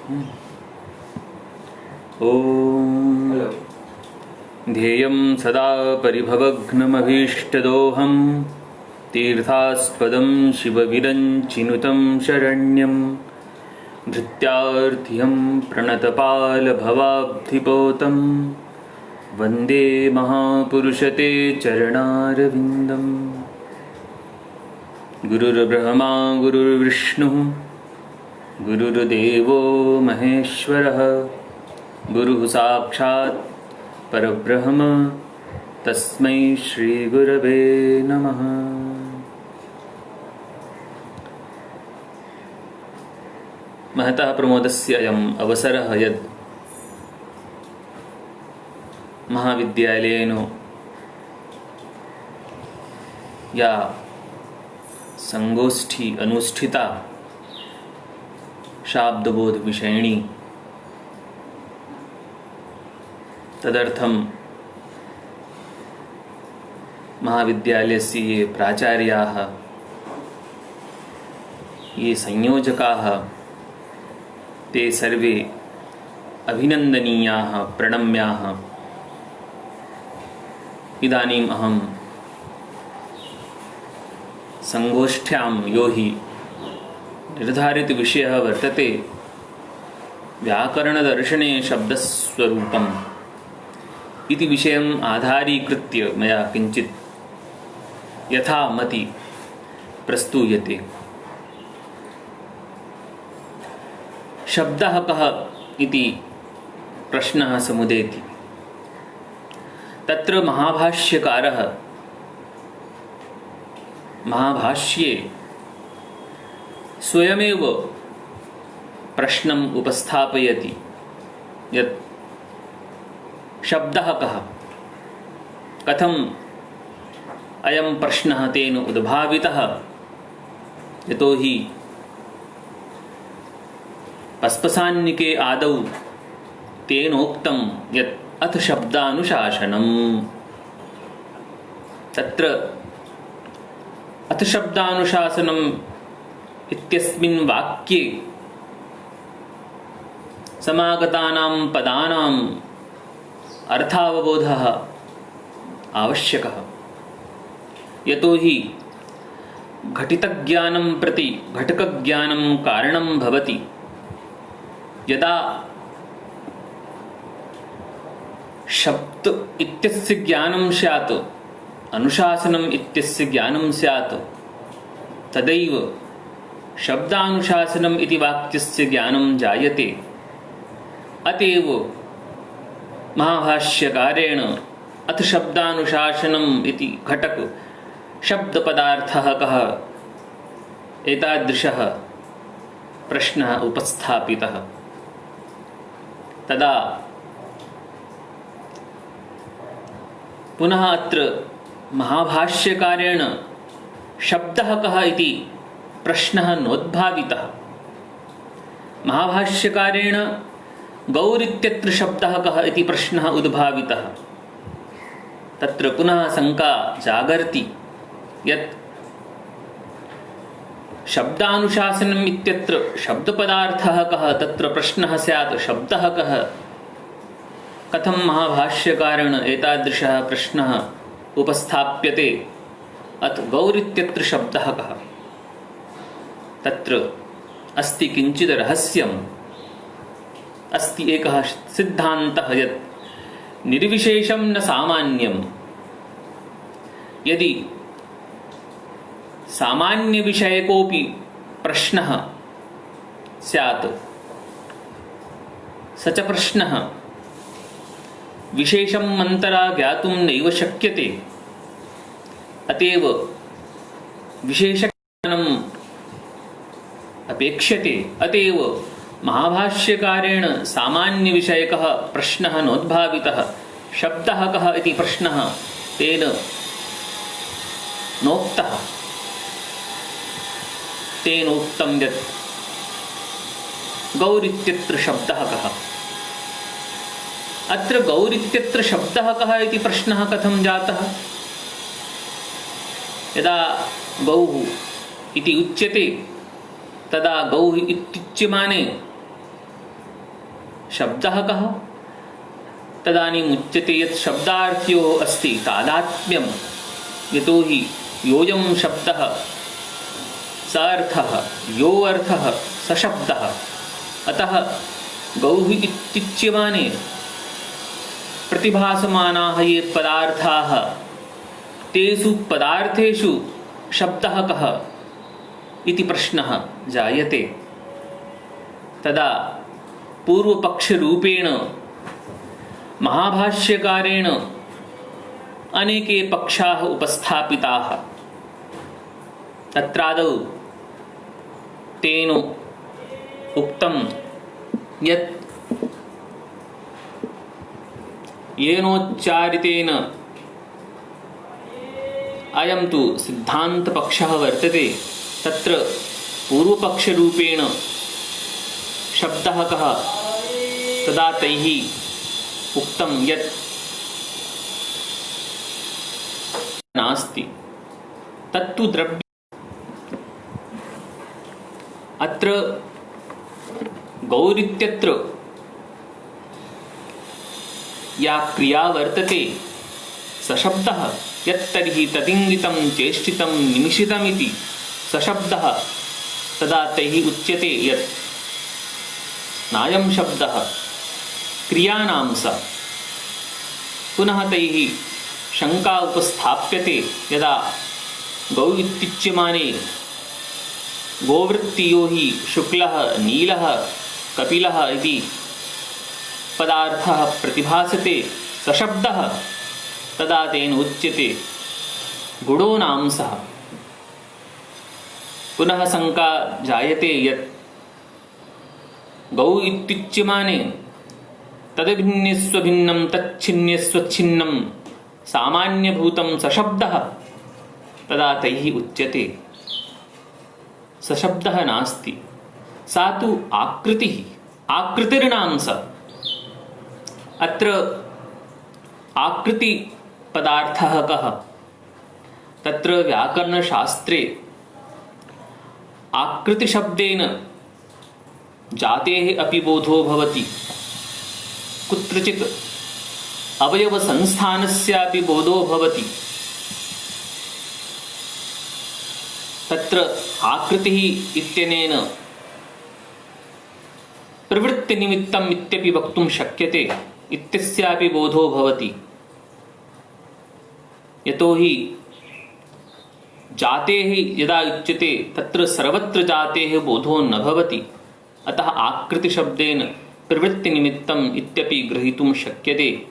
ॐ ध्येयं सदा परिभवघ्नमभीष्टदोहं तीर्थास्पदं शिवविरञ्चिनुतं शरण्यं धृत्यार्थिं प्रणतपालभवाब्धिपोतं वन्दे महापुरुषते चरणारविन्दम्। गुरुर्ब्रह्मा गुरुर्विष्णुः गुरुर्देवो महेश्वरः गुरुः साक्षात् परब्रह्म तस्मै श्रीगुरवे नमः। महतः प्रमोदस्य अयम् अवसरः यत् महाविद्यालयेन या संगोष्ठी अनुष्ठिता शाब्दबोध विषयिणी तदर्थं महाविद्यालयस्य ये प्राचार्याः ये संयोजकाः ते सर्वे अभिनन्दनीयाः प्रणम्याः। इदानीम् अहं संगोष्ठ्यां यो हि निर्धारित विषयः वर्तते व्याकरणदर्शने शब्दस्वरूपम् इति विषयम् आधारीकृत्य मया किञ्चित् यथामति प्रस्तूयते। शब्दः कः इति प्रश्नः समुदेति। तत्र महाभाष्यकारः महाभाष्ये स्वयमेव प्रश्नम् उपस्थापयति यत् शब्दः कः, कथम् अयं प्रश्नः तेन उद्भावितः। यतोहि पस्पसान्निके आदौ तेनोक्तं यत् अथ शब्दानुशासनम्। तत्र अथ शब्दानुशासनम् इत्यस्मिन् वाक्ये समागतानां पदानां अर्थावबोधः आवश्यकः। यतोहि घटितज्ञानं प्रति घटकज्ञानं कारणं भवति। यदा शब्द इत्यस्य ज्ञानं स्यात् अनुशासनम् इत्यस्य ज्ञानं स्यात् तदैव शब्दानुशासनम् इति वाक्यस्य ज्ञानं जायते। अतएव महाभाष्यकारेण अथ शब्दानुशासनम् इति घटक शब्दपदार्थः कः एतादृशः प्रश्नः उपस्थापितः। तदा पुनः अत्र महाभाष्यकारेण शब्दः कः इति प्रश्नः नोद्भावितः। महाभाष्यकारेण गौरित्यत्र शब्दः कः इति प्रश्नः उद्भावितः। तत्र पुनः शङ्का जागर्ति यत् शब्दानुशासनम् इत्यत्र शब्दपदार्थः कः, तत्र प्रश्नः स्यात् शब्दः कः। कथं महाभाष्यकारेण एतादृशः प्रश्नः उपस्थाप्यते अथ गौरित्यत्र शब्दः कः। तत्र अस्ति किञ्चित् रहस्यम्। अस्ति एकः सिद्धान्तः यत् निर्विशेषं न सामान्यं। यदि सामान्यविषयकोऽपि प्रश्नः स्यात् स च प्रश्नः विशेषम् अन्तरा ज्ञातुं नैव शक्यते। अतएव विशेषज्ञानम् अपेक्ष्यते। अतएव महाभाष्यकारेण सामान्यविषयकः प्रश्नः नोद्भावितः। शब्दः कः इति प्रश्नः तेन नोक्तः। तेनोक्तं यत् गौरित्यत्र शब्दः कः। अत्र गौरित्यत्र शब्दः कः इति प्रश्नः कथं जातः। यदा गौः इति उच्यते तदा गौः इत्युच्यमाने शब्दः कः? तदानीम् उच्यते यत् शब्दार्थयोः अस्ति तादात्म्यं, यतोहि योऽयं शब्दः स अर्थः, यो अर्थः स शब्दः। अतः गौः इत्युच्यमाने प्रतिभासमानाः ये पदार्थाः, तेषु पदार्थेषु शब्दः कः इति प्रश्नः जायते। तदा पूर्वपक्षरूपेण महाभाष्यकारेण अनेके पक्षाः उपस्थापिताः। तत्रादौ तेन उक्तं यत् येनोच्चारितेन अयं तु सिद्धान्तपक्षः वर्तते। तत्र पूर्वपक्षरूपेण शब्दः कः? तदा तैः उक्तं यत् नास्ति, तत्तु द्रव्य। अत्र गौरित्यत्र या क्रिया वर्तते सशब्दः, यत्तर्हि तदिङ्गितं चेष्टितं निमिषितमिति सशब्दः, तदा तैः उच्यते यत् नायं शब्दः क्रियाणां स। पुनः तैः शङ्का उपस्थाप्यते, यदा गौ इत्युच्यमाने गोवृत्तियो हि शुक्लः नीलः कपिलः इति पदार्थः प्रतिभासते सशब्दः, तदा तेन उच्यते गुणो नांसः। पुनः शङ्का जायते यत् गौ इत्युच्यमाने तद्भिन्नेष्वभिन्नं तच्छिन्नेष्वच्छिन्नं सामान्यभूतं सशब्दः, तदा तैः उच्यते सशब्दः नास्ति, सा तु आकृतिः, आकृतिर्नाम स। अत्र आकृतिपदार्थः कः? तत्र व्याकरणशास्त्रे आकृतिशब्देन जातेः अपि बोधो भवति, कुत्रचित् अवयवसंस्थानस्यापि बोधो भवति। तत्र आकृतिः इत्यनेन प्रवृत्तिनिमित्तम् इत्यपि वक्तुं शक्यते, इत्यस्यापि बोधो भवति। यतोहि जातेः यदा उच्यते तत्र सर्वत्र जातेः बोधो न भवति, अतः आकृतिशब्देन प्रवृत्तिनिमित्तम् इत्यपि ग्रहीतुं शक्यते।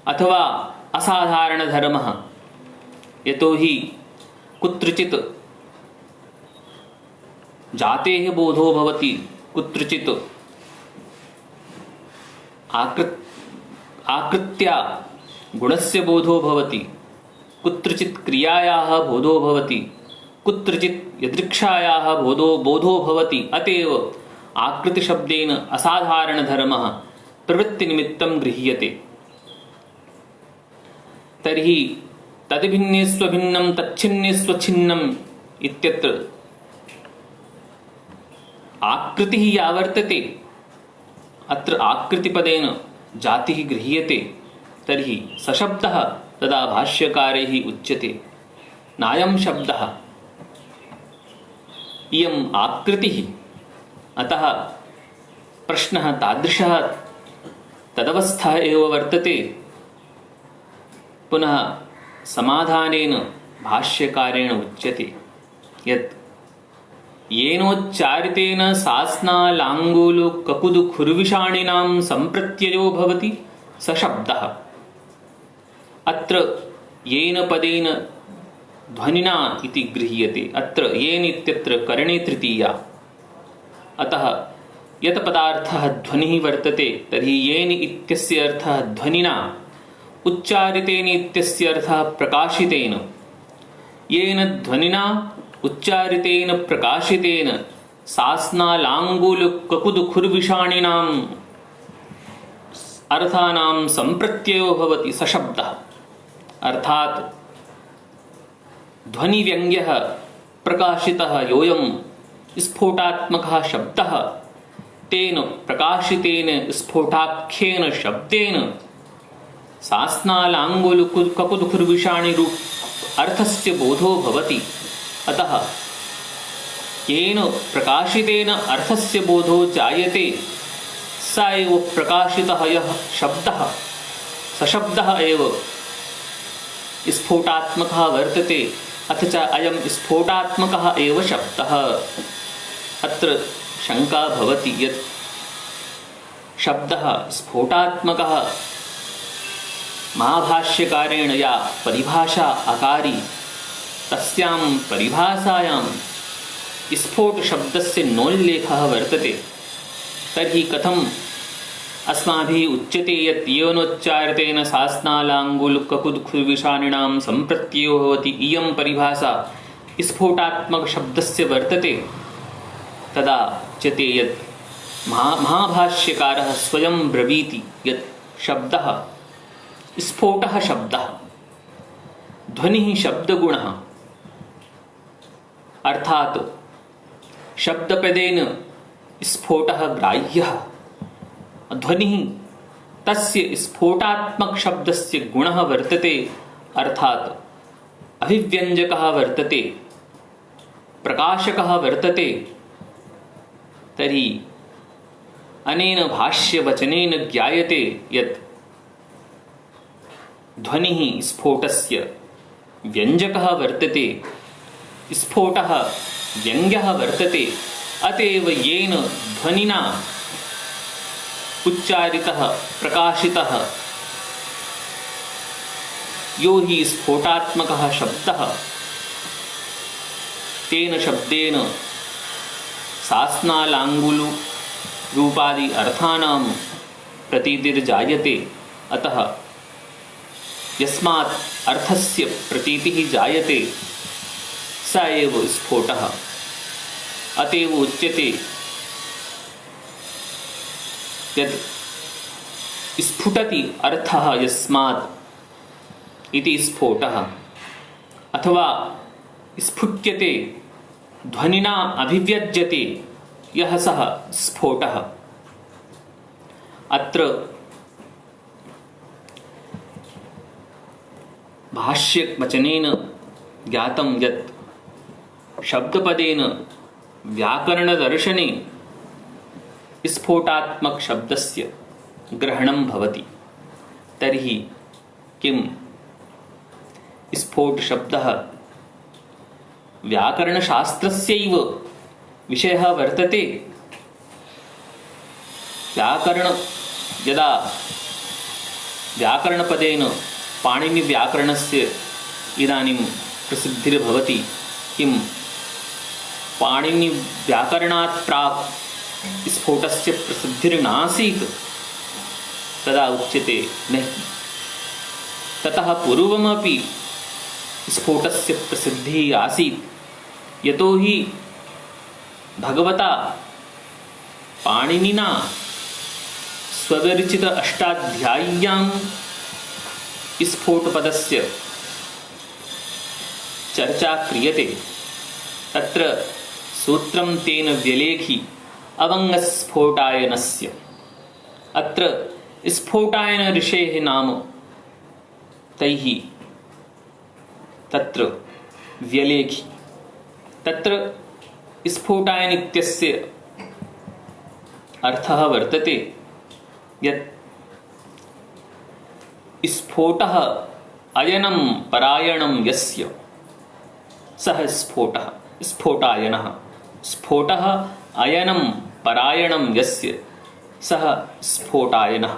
अथवा असाधारणधर्मः, यतोहि कुत्रचित् जातेः बोधो भवति, कुत्रचित् आकृत्या गुणस्य बोधो भवति, कुत्रचित् क्रियायाः बोधो भवति, कुत्रचित् यदृक्षायाः बोधो भवति। अतएव आकृतिशब्देन असाधारणधर्मः प्रवृत्तिनिमित्तं गृह्यते। तर्हि तद्भिन्नेष्वभिन्नं तच्छिन्नेष्वच्छिन्नम् इत्यत्र आकृतिः या वर्तते, अत्र आकृतिपदेन जातिः गृह्यते, तर्हि सशब्दः तदा भाष्यकारैः उच्यते नायं शब्दः, इयम् आकृतिः। अतः प्रश्नः तादृशः तदवस्था एव वर्तते। पुनः समाधानेन भाष्यकारेण उच्यते यत् येनोच्चारितेन सास्नालाङ्गूलककुदुखुर्विषाणिनां सम्प्रत्ययो भवति स शब्दः। अत्र येन पदेन ध्वनिना इति गृह्यते। अत्र येन इत्यत्र करणे तृतीया। अतः यत् पदार्थः ध्वनिः वर्तते तर्हि येन इत्यस्य अर्थः ध्वनिना, उच्चारितेन इत्यस्य अर्थः प्रकाशितेन। येन ध्वनिना उच्चारितेन प्रकाशितेन सास्नालाङ्गूलककुदुखुर्विषाणिनाम् अर्थानां सम्प्रत्ययो भवति स शब्दः। अर्थात् ध्वनिव्यङ्ग्यः प्रकाशितः योऽयं स्फोटात्मकः शब्दः तेन प्रकाशितेन स्फोटाख्येन शब्देन सास्नालाङ्गुलककुतुकुर्विषाणि रूप अर्थस्य बोधो भवति। अतः येन प्रकाशितेन अर्थस्य बोधो जायते स एव प्रकाशितः यः शब्दः सशब्दः एव स्फोटात्मकः वर्तते, अथ च अयं स्फोटात्मकः एव शब्दः। अत्र शंका भवति यत् शब्दः स्फोटात्मकः महाभाष्यकारेण या परिभाषा आकारी तस्यां परिभाषायां स्फोट शब्दस्य नोल्लेखः वर्तते, तर्हि कथम् अस्माभिः उच्यते यत् येनोच्चारितेन सास्नालाङ्गुलककुतुकुर्विषाणिनां सम्प्रत्ययो भवति, इयं परिभाषा स्फोटात्मकशब्दस्य वर्तते। तदा उच्यते यत् महाभाष्यकारः स्वयं ब्रवीति यत् शब्दः स्फोटः शब्दः, ध्वनिः शब्दगुणः, अर्थात् शब्दपदेन स्फोटः ग्राह्यः, ध्वनिः तस्य स्फोटात्मक शब्दस्य गुणः वर्तते, अर्थात् अभिव्यञ्जकः वर्तते, प्रकाशकः वर्तते। तर्हि अनेन भाष्यवचनेन ज्ञायते यत् ध्वनिः स्फोटस्य व्यञ्जकः वर्तते, स्फोटः व्यङ्ग्यः वर्तते। अतएव येन ध्वनिना उच्चारितः प्रकाशितः यो हि स्फोटात्मकः शब्दः, तेन शब्देन सास्नालाङ्गुलु रूपादि अर्थानां प्रतीतिर्जायते। अतः यस्मात् अर्थस्य प्रतीतिः जायते स एव स्फोटः। अतएव उच्यते यत् स्फुटति अर्थः यस्मात् इति स्फोटः, अथवा स्फुट्यते ध्वनिना अभिव्यज्यते यः सः स्फोटः। अत्र भाष्यवचनेन ज्ञातं यत् शब्दपदेन व्याकरणदर्शने स्फोटात्मक शब्दस्य ग्रहणं भवति। तर्हि किं स्फोट शब्दः व्याकरणशास्त्रस्यैव विषयः वर्तते? यदा व्याकरणपदेन पाणिनिव्याकरणस्य इदानीं प्रसिद्धिर्भवति, किं पाणिनिव्याकरणात् प्राक् स्फोटस्य प्रसिद्धिर्नासीत्? तदा उच्यते नहि, ततः पूर्वमपि स्फोटस्य प्रसिद्धिः आसीत्। यतो हि भगवता पाणिनिना स्वविरचित अष्टाध्याय्यां स्फोटपदस्य चर्चा क्रियते। तत्र सूत्रं तेन व्यलेखि अवङ्गस्फोटायनस्य। अत्र स्फोटायन ऋषेः नाम तैः तत्र व्यलेखि। तत्र स्फोटायन इत्यस्य अर्थः वर्तते यत् स्फोटः अयनं परायणं यस्य सः स्फोटः स्फोटायनः। स्फोटः अयनं परायणं यस्य सः स्फोटायनः।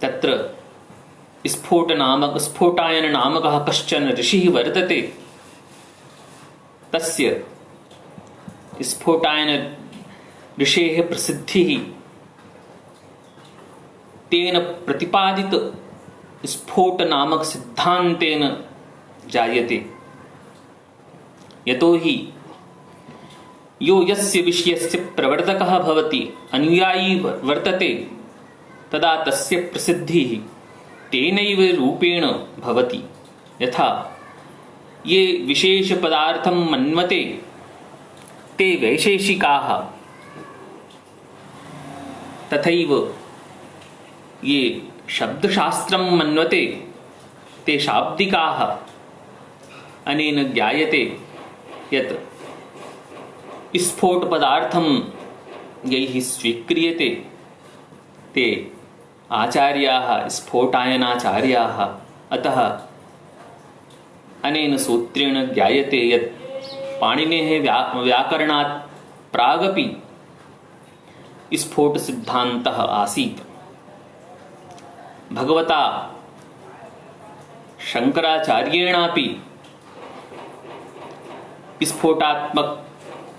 तत्र स्फोटायन नामकः कश्चन ऋषिः वर्तते। तस्य स्फोटायन ऋषेः प्रसिद्धिः तेन प्रतिपादित स्फोट नामक सिद्धान्तेन जायते। यतो हि यो यस्य विषयस्य प्रवर्तकः भवति, अनुयायी वर्तते, तदा तस्य प्रसिद्धिः तेनैव रूपेण भवति। यथा ये विशेषपदार्थं मन्वते ते वैशेषिकाः, तथैव ये शब्दशास्त्रं मन्वते ते शाब्दिकाः अनेन ज्ञायते यत् स्फोटपदार्थं यैः स्वीक्रियते ते आचार्याः स्फोटायनाचार्याः। अतः अनेन सूत्रेण ज्ञायते यत् पाणिनेः व्याकरणात् प्रागपि स्फोटसिद्धान्तः आसीत्। भगवता शंकराचार्येणापि स्फोटात्मक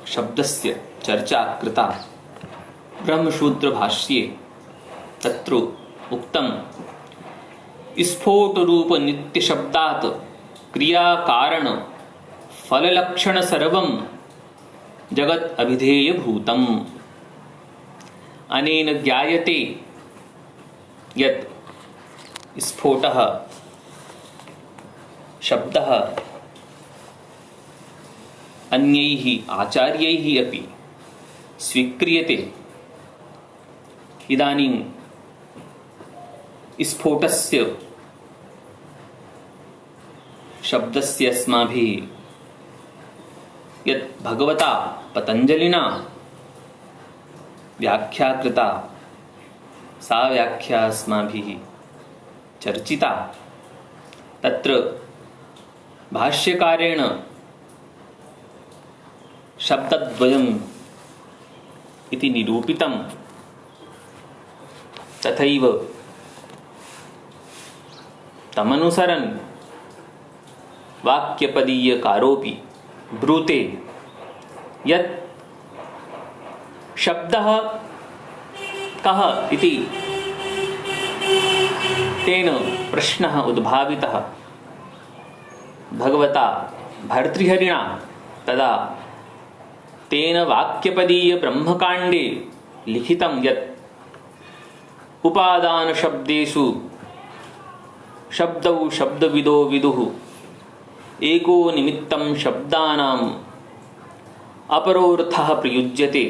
शब्दस्य चर्चा कृता। ब्रह्मसूत्रभाष्ये तत्र उक्तं स्फोटरूप नित्यशब्दात् क्रियाकारण फललक्षण सर्वं जगत् अभिधेयभूतम्। अनेन ज्ञायते यत् स्फोटः शब्दः अन्यैः आचार्यैः अपि स्वीक्रियते। इदानीं स्फोटस्य शब्दस्य अस्माभिः यत् भगवता पतञ्जलिना व्याख्या कृता सा व्याख्या अस्माभिः चर्चिता। तत्र भाष्यकारेण शब्दद्वयम् इति निरूपितं। तथैव तमनुसरन् वाक्यपदीयकारोऽपि ब्रूते यत् शब्दः कः इति तेन प्रश्नः उद्भावितः भगवता भर्तृहरिणा। तदा तेन वाक्यपदीय ब्रह्मकाण्डे लिखितं यत् उपादान शब्देषु शब्दौ शब्दविदो विदुः एको निमित्तं शब्दानाम् अपरोऽर्थः प्रयुज्यते।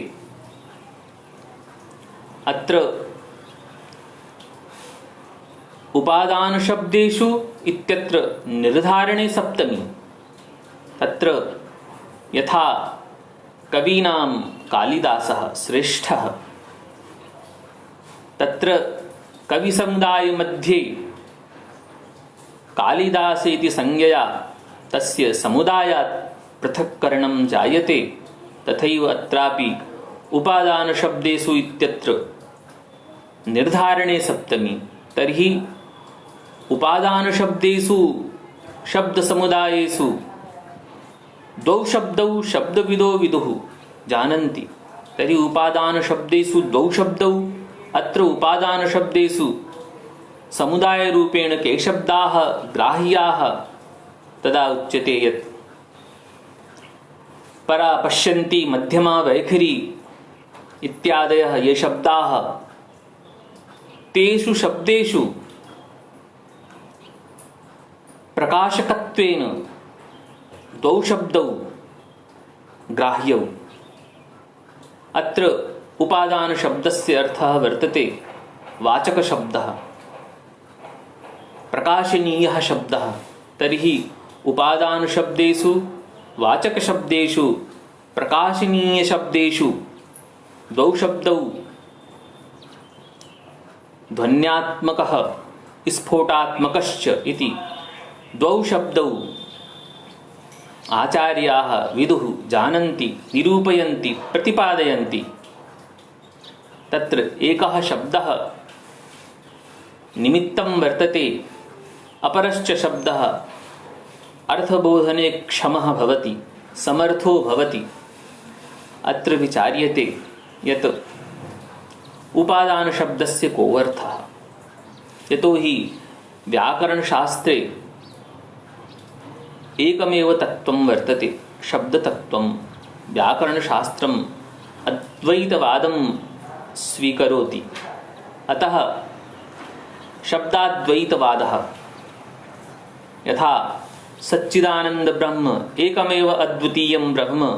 अत्र उपादान शब्देषु इत्यत्र निर्धारणे सप्तमी। तत्र यथा कवीनां कालिदासः श्रेष्ठः, तत्र कविसमुदायमध्ये कालिदास इति संज्ञया तस्य समुदायात् पृथक्करणं जायते। तथैव अत्रापि उपादान शब्देषु इत्यत्र निर्धारणे सप्तमी। तर्हि उपादान शब्देषु शब्दसमुदायेषु द्वौ शब्दौ शब्दविदो विदुः जानन्ति। तर्हि उपादान शब्देषु द्वौ शब्दौ अत्र उपादान शब्देषु समुदायरूपेण के शब्दाः ग्राह्याः तदा उच्यते यत् परा पश्यन्ति मध्यमा वैखरी इत्यादयः ये शब्दाः तेषु शब्देषु प्रकाशकत्वेन द्वौ शब्दौ ग्राह्यौ। अत्र उपादान शब्दस्य अर्थः वर्तते वाचक शब्दः, प्रकाशनीयः शब्दः। तर्हि उपादान शब्देषु वाचक शब्देषु प्रकाशनीय शब्देषु द्वौ शब्दौ ध्वन्यात्मकः स्फोटात्मकश्च इति द्वौ शब्दौ आचार्याः विदुः जानन्ति, निरूपयन्ति, प्रतिपादयन्ति। तत्र एकः शब्दः निमित्तं वर्तते, अपरश्च शब्दः अर्थबोधने क्षमः भवति, समर्थो भवति। अत्र विचार्यते यत् उपादान शब्दस्य को अर्थः। यतोहि व्याकरणशास्त्रे एकमेव तत्त्वं वर्तते, शब्दतत्त्वं। व्याकरणशास्त्रम् अद्वैतवादं स्वीकरोति। अतः शब्दाद्वैतवादः यथा सच्चिदानंद ब्रह्म एकमेव अद्वितीयं ब्रह्म,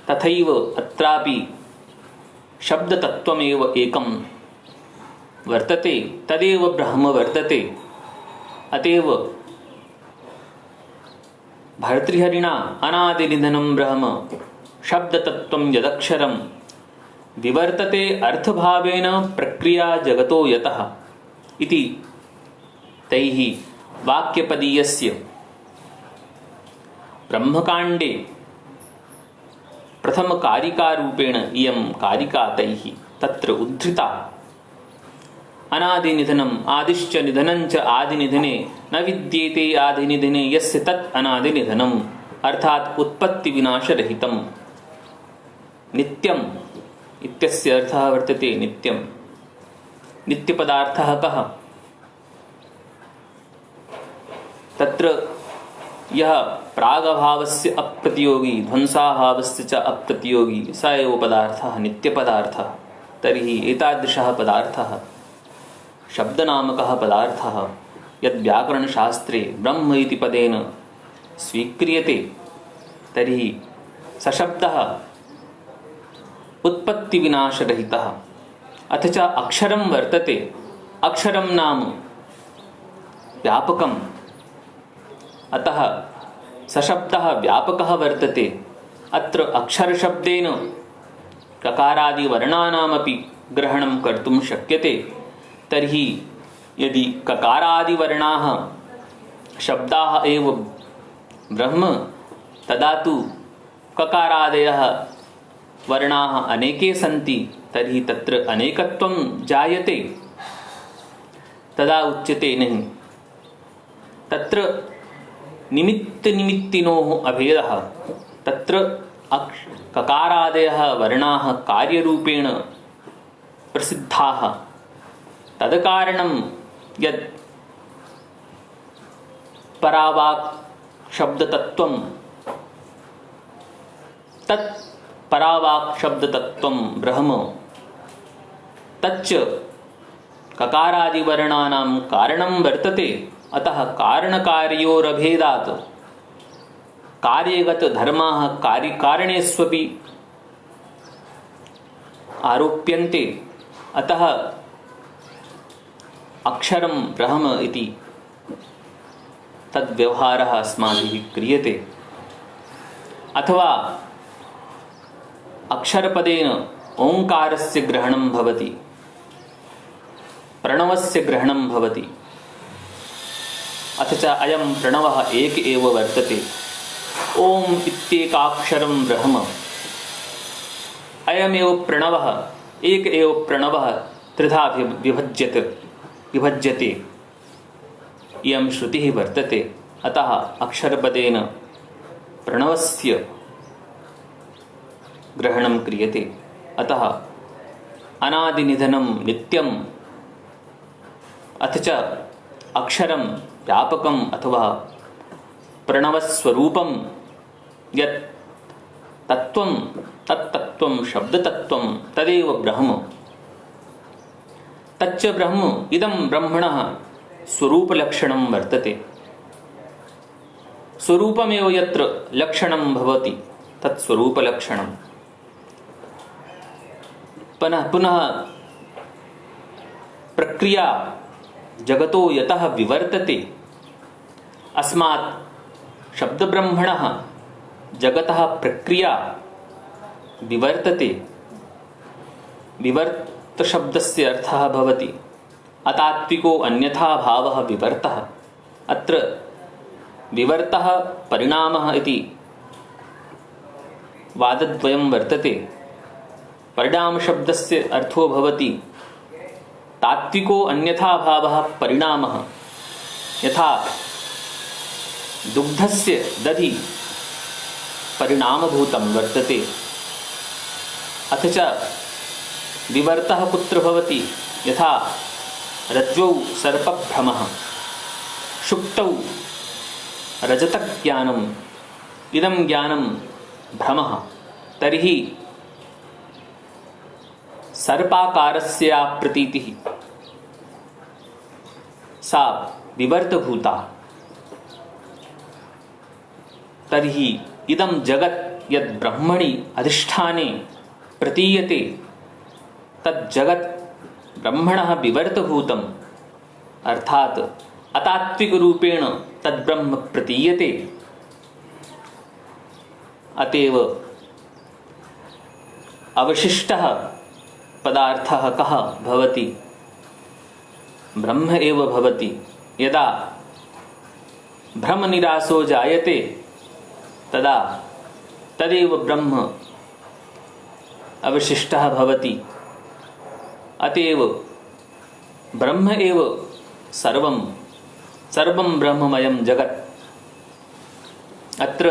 तथैव अत्रापि शब्दतत्त्वमेव एकं वर्तते, तदेव ब्रह्म वर्तते। अतएव भर्तृहरिणा अनादिनिधनं ब्रह्म शब्दतत्त्वं यदक्षरं विवर्तते अर्थभावेन प्रक्रिया जगतो यतः इति तैः वाक्यपदीयस्य ब्रह्मकाण्डे प्रथमकारिकारूपेण इयं कारिका तैः तत्र उद्धृता। अनादिनिधनम् आदिश्च निधनञ्च आदिनिधने न विद्येते आदिनिधने यस्य तत् अनादिनिधनम् अर्थात् उत्पत्तिविनाशरहितं। नित्यम् इत्यस्य अर्थः वर्तते नित्यं। नित्यपदार्थः कः? तत्र यः प्रागभावस्य अप्रतियोगी ध्वंसाभावस्य च अप्रतियोगी स एव पदार्थः नित्यपदार्थः। तर्हि एतादृशः पदार्थः शब्दनामकः पदार्थः यद्व्याकरणशास्त्रे ब्रह्म इति पदेन स्वीक्रियते, तर्हि स शब्दः उत्पत्तिविनाशरहितः। अथ च अक्षरं वर्तते। अक्षरं नाम व्यापकम्। अतः स शब्दः व्यापकः वर्तते। अत्र अक्षरशब्देन ककारादिवर्णानामपि ग्रहणं कर्तुं शक्यते। तर्हि यदि ककारादिवर्णाः शब्दाः एव ब्रह्म, तदा तु ककारादयः वर्णाः अनेके सन्ति, तर्हि तत्र अनेकत्वं जायते। तदा उच्यते नहीं तत्र निमित्तनिमित्तिनोः अभेदः। तत्र ककारादयः वर्णाः कार्यरूपेण प्रसिद्धाः। तदकारणं यत् परावाक् शब्दतत्त्वं तत् परावाक् शब्दतत्त्वं ब्रह्म तच्च ककारादिवर्णानां कारणं वर्तते। अतः कारणकार्योरभेदात् कार्यगतधर्माः कार्यकारणेष्वपि आरोप्यन्ते। अतः अक्षरं ब्रह्म इति तद्व्यवहारः अस्माभिः क्रियते। अथवा अक्षरपदेन ओङ्कारस्य ग्रहणं भवति, प्रणवस्य ग्रहणं भवति। अथ च अयं प्रणवः एक एव वर्तते। ओम इत्येकाक्षरं ब्रह्म। अयमेव प्रणवः एक एव प्रणवः त्रिधा विभज्यते। इयं श्रुतिः वर्तते। अतः अक्षरपदेन प्रणवस्य ग्रहणं क्रियते। अतः अनादिनिधनं नित्यम्। अथ च अक्षरं व्यापकम् अथवा प्रणवस्वरूपं यत् तत्त्वं तत्तत्त्वं शब्दतत्त्वं तदेव ब्रह्म। तच्च ब्रह्म इदं ब्रह्मणः स्वरूपलक्षणं वर्तते। स्वरूपमेव यत्र लक्षणं भवति तत् स्वरूपलक्षणं। पुनः प्रक्रिया जगतो यतः विवर्तते, अस्मात् शब्दब्रह्मणः जगतः प्रक्रिया विवर्तते। विवर्त शब्दस्य अर्थः भवति अतात्विको अन्यथा भावः विवर्तः। अत्र विवर्तः परिणामः इति वादद्वयं वर्तते। परिणामशब्दस्य अर्थो भवति तात्विको अन्यथा भावः परिणामः। यथा दुग्धस्य दधि परिणामभूतं वर्तते। अथ च विवर्तः कुत्र भवति? यथा रज्जौ सर्पभ्रमः, शुक्तौ रजतज्ञानम्, इदं ज्ञानं भ्रमः। तर्हि सर्पाकारस्य प्रतीतिः सा विवर्तभूता। तर्हि इदं जगत् यद् ब्रह्मणि अधिष्ठाने प्रतीयते तज्जगत् ब्रह्मणः विवर्तभूतम् अर्थात अतात्विक रूपेण तद्ब्रह्म प्रतीयते। अतएव अवशिष्टः पदार्थः कः भवति? ब्रह्म एव भवति। यदा भ्रमनिरासो जायते तदा तदेव ब्रह्म अवशिष्टः भवति। अतएव ब्रह्म एव सर्वं सर्वं ब्रह्ममयं जगत्। अत्र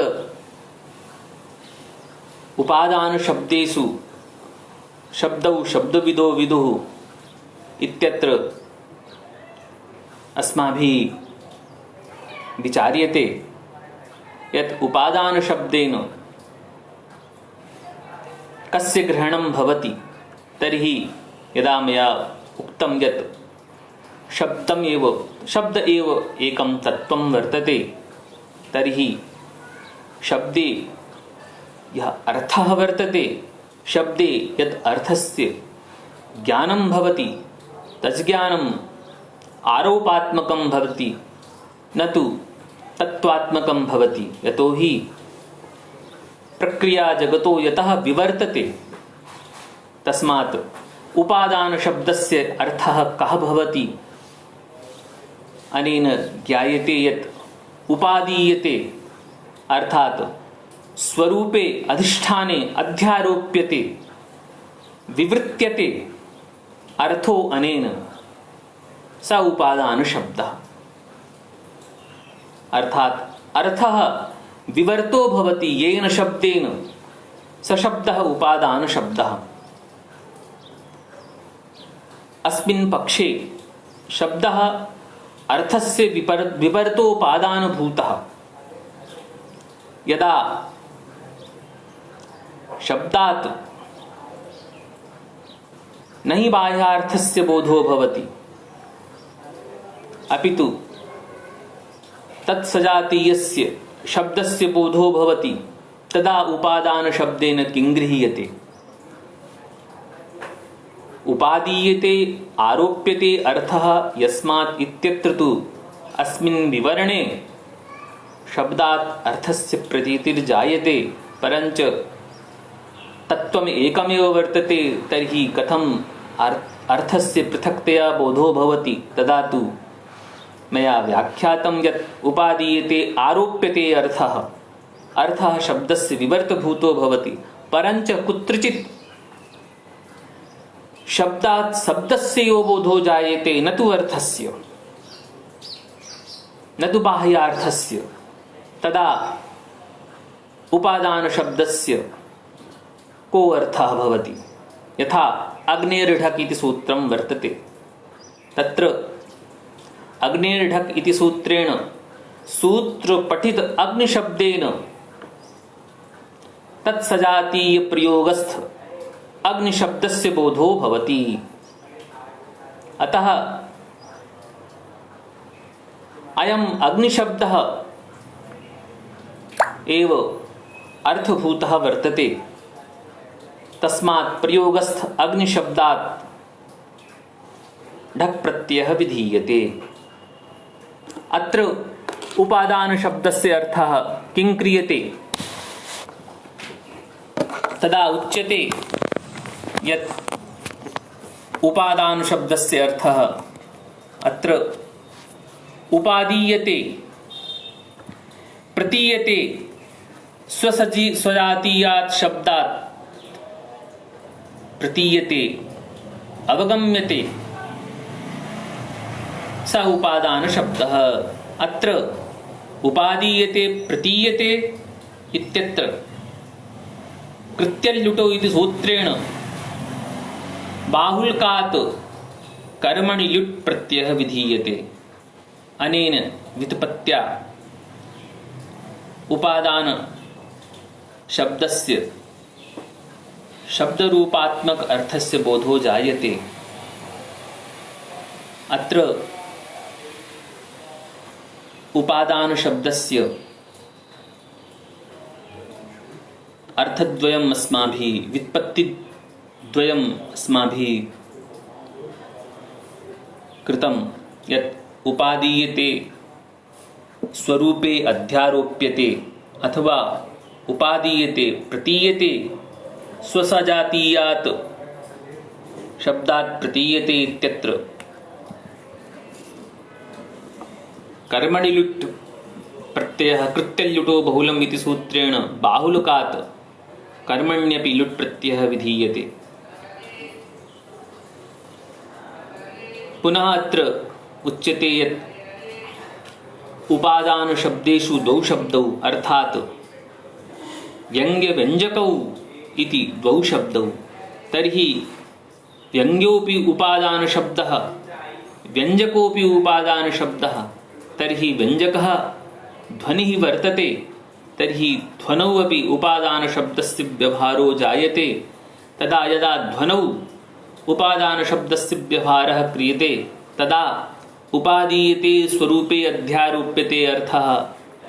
उपादान शब्देषु शब्दौ शब्दविदो विदुः इत्यत्र अस्माभिः विचार्यते यत् उपादान शब्देन कस्य ग्रहणं भवति। तर्हि यदा मया उक्तं यत् शब्द एव एकं तत्त्वं वर्तते, तर्हि शब्दे यः अर्थः वर्तते, शब्दे यत् अर्थस्य ज्ञानं भवति तज्ज्ञानम् आरोपात्मकं भवति, न तु तत्त्वात्मकं भवति। यतोहि प्रक्रिया जगतो यतः विवर्तते, तस्मात् उपादान शब्दस्य अर्थः कः भवति? अनेन ज्ञायते यत् उपादीयते अर्थात स्वरूपे अधिष्ठाने अध्यारोप्यते विवृत्यते अर्थो अनेन स उपादान शब्दः। अर्थात अर्थः विवर्तो भवति येन शब्देन स शब्दः उपादान शब्दः। अस्मिन् पक्षे शब्दः अर्थस्य विवर्तोपादानभूतः। यदा शब्दात् न हि बाह्यार्थस्य बोधो भवति, अपितु तत्सजातीयस्य शब्दस्य बोधो भवति, तदा उपादान शब्देन किं गृह्यते? उपादीयते आरोप्यते अर्थः यस्मात् इत्यत्र तु अस्मिन् विवरणे शब्दात् अर्थस्य प्रतीतिर्जायते, परञ्च तत्त्वम् एकमेव वर्तते। तर्हि कथम् अर्थस्य पृथक्तया बोधो भवति? तदा तु मया व्याख्यातं यत् उपादीयते आरोप्यते अर्थः शब्दस्य विवर्तभूतो भवति, परञ्च कुत्रचित् शब्दात् शब्दस्य यो बोधो जायते, न तु अर्थस्य, न तु बाह्यार्थस्य। तदा उपादान शब्दस्य को अर्थः भवति? यथा अग्नेर्ढक् इति सूत्रं वर्तते। तत्र अग्नेर्ढक् इति सूत्रेण सूत्रपठित अग्निशब्देन तत्सजातीय प्रयोगस्थ अग्निशब्दस्य बोधो भवति। अतः अयम् अग्निशब्दः एव अर्थभूतः वर्तते। तस्मात् प्रयोगस्थ अग्निशब्दात् ढक् प्रत्ययः विधीयते। अत्र उपादान शब्दस्य अर्थः किं क्रियते? तदा उच्यते यत् उपादान शब्दस्य अर्थः अत्र उपादीयते प्रतीयते स्वजातीयात् शब्दात् प्रतीयते अवगम्यते स उपादान शब्दः। अत्र उपादीयते प्रतीयते इत्यत्र कृत्यल्युटो इति सूत्रेण बाहुल्कात् कर्मणि ल्युट् प्रत्ययः विधीयते। अनेन व्युत्पत्त्या उपादान शब्दस्य शब्दरूपात्मक अर्थस्य बोधो जायते। अत्र उपादान शब्दस्य अर्थद्वयम् अस्माभिः व्युत्पत्ति द्वयम् अस्माभिः कृतं यत् उपादीयते स्वरूपे अध्यारोप्यते अथवा उपादीयते प्रतीयते स्वसजातीयात् शब्दात् प्रतीयते इत्यत्र कर्मणि लुट् प्रत्ययः कृत्यल्युटो बहुलम् इति सूत्रेण बाहुलकात् कर्मण्यपि लुट् प्रत्ययः विधीयते। पुनः अत्र उच्यते यत् उपादान शब्देषु द्वौ शब्दौ अर्थात् व्यंग्य व्यंजकौ इति द्वौ शब्दौ, तर्हि व्यंग्योऽपि उपादान शब्दः व्यंजकोऽपि उपादान शब्दः, तर्हि व्यंजकः ध्वनिः वर्तते, तर्हि ध्वनौ अपि उपादान शब्दस्य व्यवहारो जायते। तदा यदा ध्वनौ उपादान शब्दस्य व्यवहारः क्रियते तदा उपादीयते स्वरूपे अध्यारोप्यते अर्थः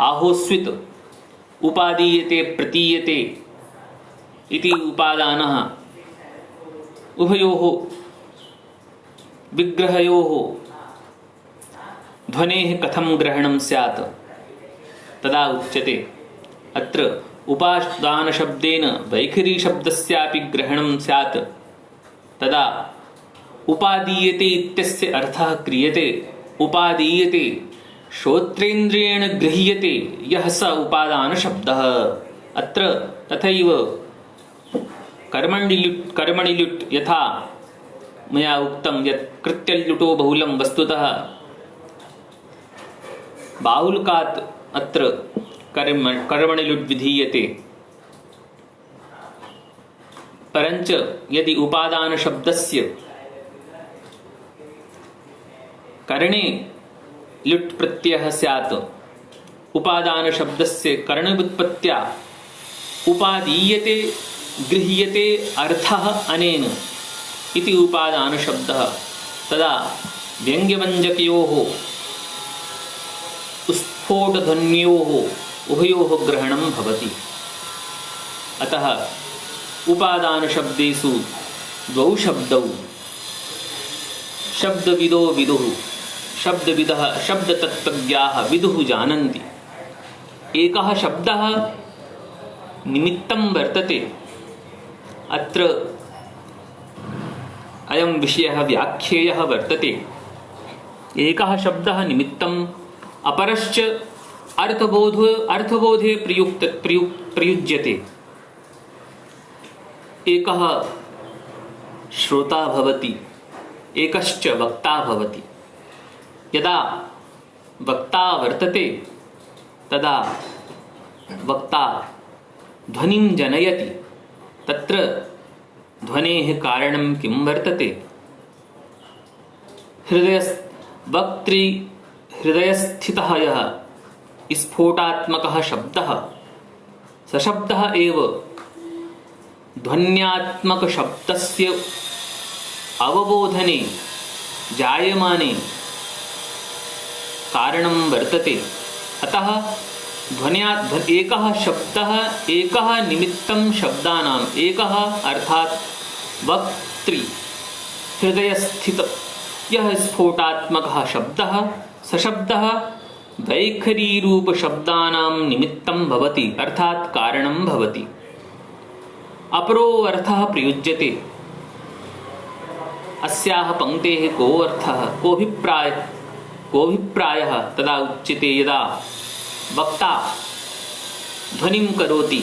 आहोस्वित उपादीयते प्रतीयते इति उपादानः उभयोः विग्रहयोः ध्वनेः कथं ग्रहणं स्यात् तदा उच्यते अत्र उपादान शब्देन वैखरी शब्दस्यापि ग्रहणं स्यात्। तदा उपादीयते इत्यस्य अर्थः क्रियते उपादीयते श्रोत्रेन्द्रियेण गृह्यते यः स उपादान शब्दः। अत्र तथैव कर्मणि लुट् यथा मया उक्तं यत् कृत्यल्युटो बहुलं, वस्तुतः बाहुलकात् अत्र कर्मणि लुट् विधीयते। परञ्च यदि उपादान शब्दस्य कर्णे लुट् प्रत्ययः स्यात्, उपादान शब्दस्य कर्णव्युत्पत्त्या उपादीयते गृह्यते अर्थः अनेन इति उपादान शब्दः, तदा व्यङ्ग्यव्यञ्जकयोः स्फोटध्वन्योः उभयोः ग्रहणं भवति। अतः उपादान शब्देषु द्वौ शब्दौ शब्दविदो विदुः, शब्दविदः शब्दतत्त्वज्ञाः विदुः जानन्ति। एकः शब्दः निमित्तं वर्तते, अत्र अयं विषयः व्याख्येयः वर्तते। एकः शब्दः निमित्तम् अपरश्च अर्थबोधे प्रयुज्यते। एकः श्रोता भवति, एकश्च वक्ता भवति। यदा वक्ता वर्तते तदा वक्ता ध्वनिं जनयति। तत्र ध्वनेः कारणं किं वर्तते? हृदयस्थितः यः स्फोटात्मकः शब्दः स शब्दः एव ध्वन्यात्मकशब्दस्य अवबोधने जायमाने कारणं वर्तते। अतः एकः शब्दः एकः निमित्तं शब्दानाम् एकः अर्थात् वक्त्री हृदयस्थित यः स्फोटात्मकः शब्दः स शब्दः वैखरीरूपशब्दानां निमित्तं भवति, अर्थात् कारणं भवति। अपरो अर्थः प्रयुज्यते। अस्याः पंक्तेः को अर्थः कोऽभिप्रायः तदा उच्यते यदा वक्ता ध्वनिं करोति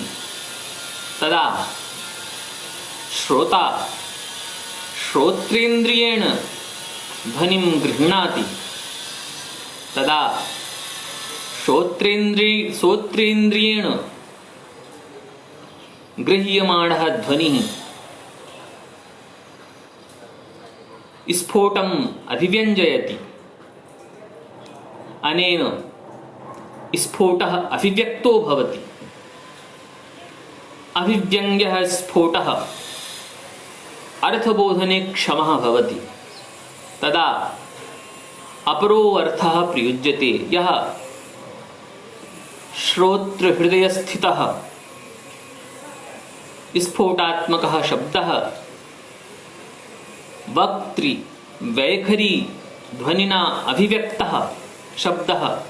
तदा श्रोता श्रोत्रेन्द्रियेण ध्वनिं गृह्णाति। तदा श्रोत्रेन्द्रियेण गृह्यमाणः ध्वनिः स्फोटम् अभिव्यञ्जयति। अनेन स्फोटः अभिव्यक्तो भवति। अभिव्यङ्ग्यः स्फोटः अर्थबोधने क्षमः भवति। तदा अपरो अर्थः प्रयुज्यते। यः श्रोत्रहृदयस्थितः स्फोटात्मकः शब्दः वक्त्री वैखरी ध्वनिना अभिव्यक्तः शब्दः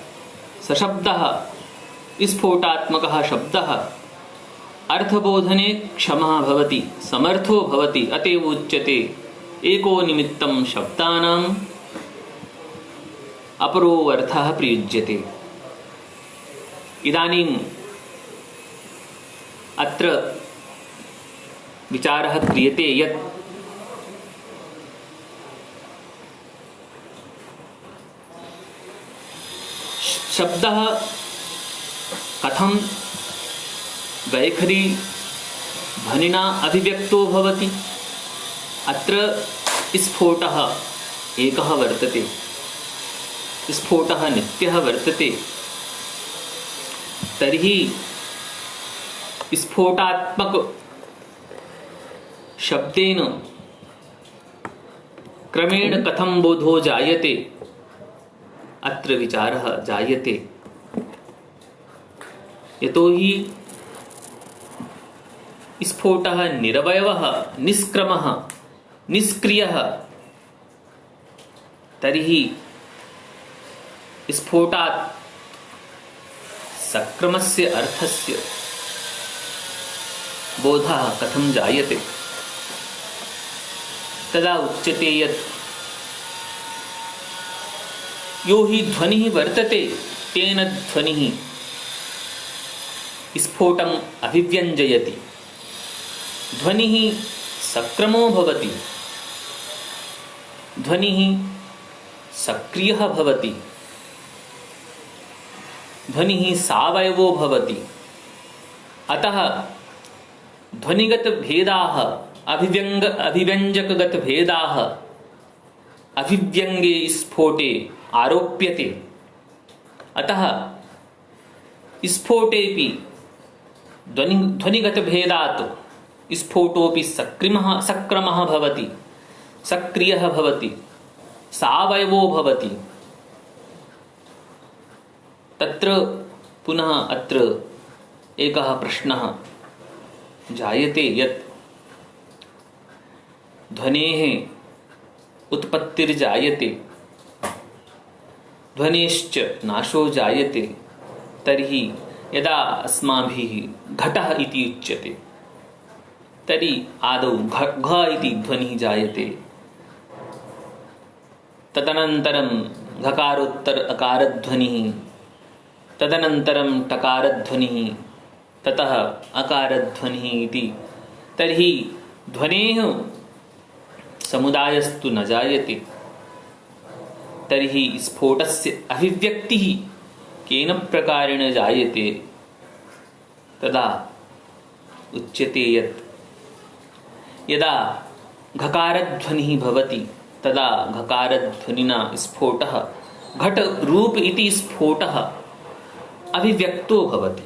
सशब्दः स्फोटात्मकः शब्दः अर्थबोधने क्षमः भवति, समर्थो भवति। अतएव उच्यते एको निमित्तं शब्दानाम् अपरो अर्थः प्रयुज्यते। इदानीम् अत्र विचारः क्रियते यत् शब्दः कथं वैखरी ध्वनिना अभिव्यक्तो भवति। अत्र स्फोटः एकः वर्तते, स्फोटः नित्यः वर्तते। तर्हि स्फोटात्मक शब्देन क्रमेण कथं बोधो जायते, अत्र विचारः जायते। यतोहि स्फोटः निरवयवः, निष्क्रमः, निष्क्रियः। तर्हि स्फोटात् सक्रमस्य अर्थस्य बोधः कथं जायते। तदा उच्यते यत् यो हि ध्वनिः वर्तते तेन ध्वनिः स्फोटम् अभिव्यञ्जयति। ध्वनिः सक्रमो भवति, ध्वनिः सक्रियः भवति, ध्वनिः सावयवो भवति। अतः ध्वनिगतभेदाः अभिव्यञ्जकगतभेदाः अभिव्यङ्गे स्फोटे आरोप्यते। अतः स्फोटेपि ध्वनिगतभेदात् स्फोटोपि सक्रमः भवति, सक्रियः भवति, सावयवो भवति। तत्र पुनः अत्र एकः प्रश्नः जायते यत् ध्वनेः उत्पत्तिर्जायते, ध्वनेश्च नाशो जायते। तर्हि यदा अस्माभिः घटः इति उच्यते तर्हि आदौ घ इति ध्वनिः जायते, तदनन्तरं घकारोत्तर अकारध्वनिः, तदनन्तरं टकारध्वनिः, ततः अकारध्वनिः इति। तर्हि ध्वनेः समुदायस्तु न जायते। तर्हि स्फोटस्य अभिव्यक्तिः केन प्रकारेण जायते। तदा उच्यते यत् यदा घकारध्वनिः भवति तदा घकारध्वनिना स्फोटः घटरूप इति स्फोटः अभिव्यक्तो भवति।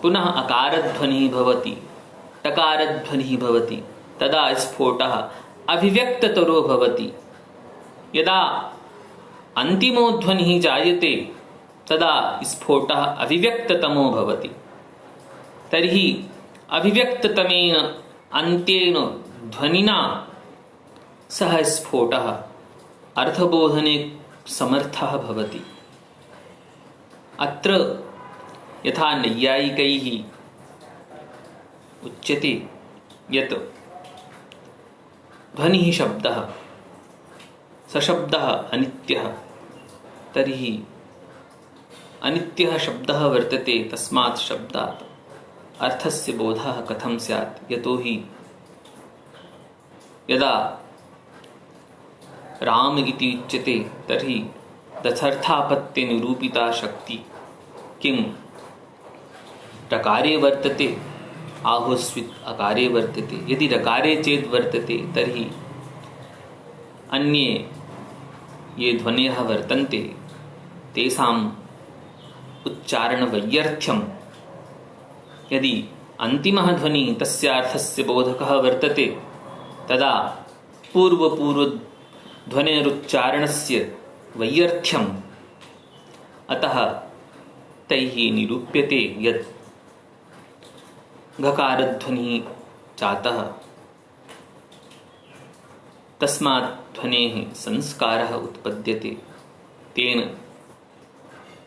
पुनः अकारध्वनिः भवति, टकारध्वनिः भवति, तदा स्फोटः अभिव्यक्ततरो भवति। यदा अन्तिमो ध्वनिः जायते तदा स्फोटः अभिव्यक्ततमो भवति। तर्हि अभिव्यक्ततमेन अन्त्येन ध्वनिना सह स्फोटः अर्थबोधने समर्थः भवति। अत्र यथा नैयायिकैः उच्यते यत् ध्वनिः शब्दः सशब्दः अनित्यः। तर्हि अनित्यः शब्दः वर्तते, तस्मात् शब्दात् अर्थस्य बोधः कथं स्यात्। यतोहि यदा राम इति उच्यते तर्हि तदर्थापत्ये निरूपिता शक्ति किं रकारे वर्तते, आहोस्वित् अकारे वर्तते। यदि रकारे चेत् वर्तते तर्हि अन्ये ये ध्वनयः वर्तन्ते तेषाम् उच्चारणवैयर्थ्यं यदि अन्तिमः ध्वनिः तस्यार्थस्य बोधकः वर्तते तदा पूर्वपूर्वध्वनेरुच्चारणस्य वैयर्थ्यम् अतः तैः निरूप्यते यत् घकारध्वनिः जातः तस्मात् ध्वनेः संस्कारः उत्पद्यते, तेन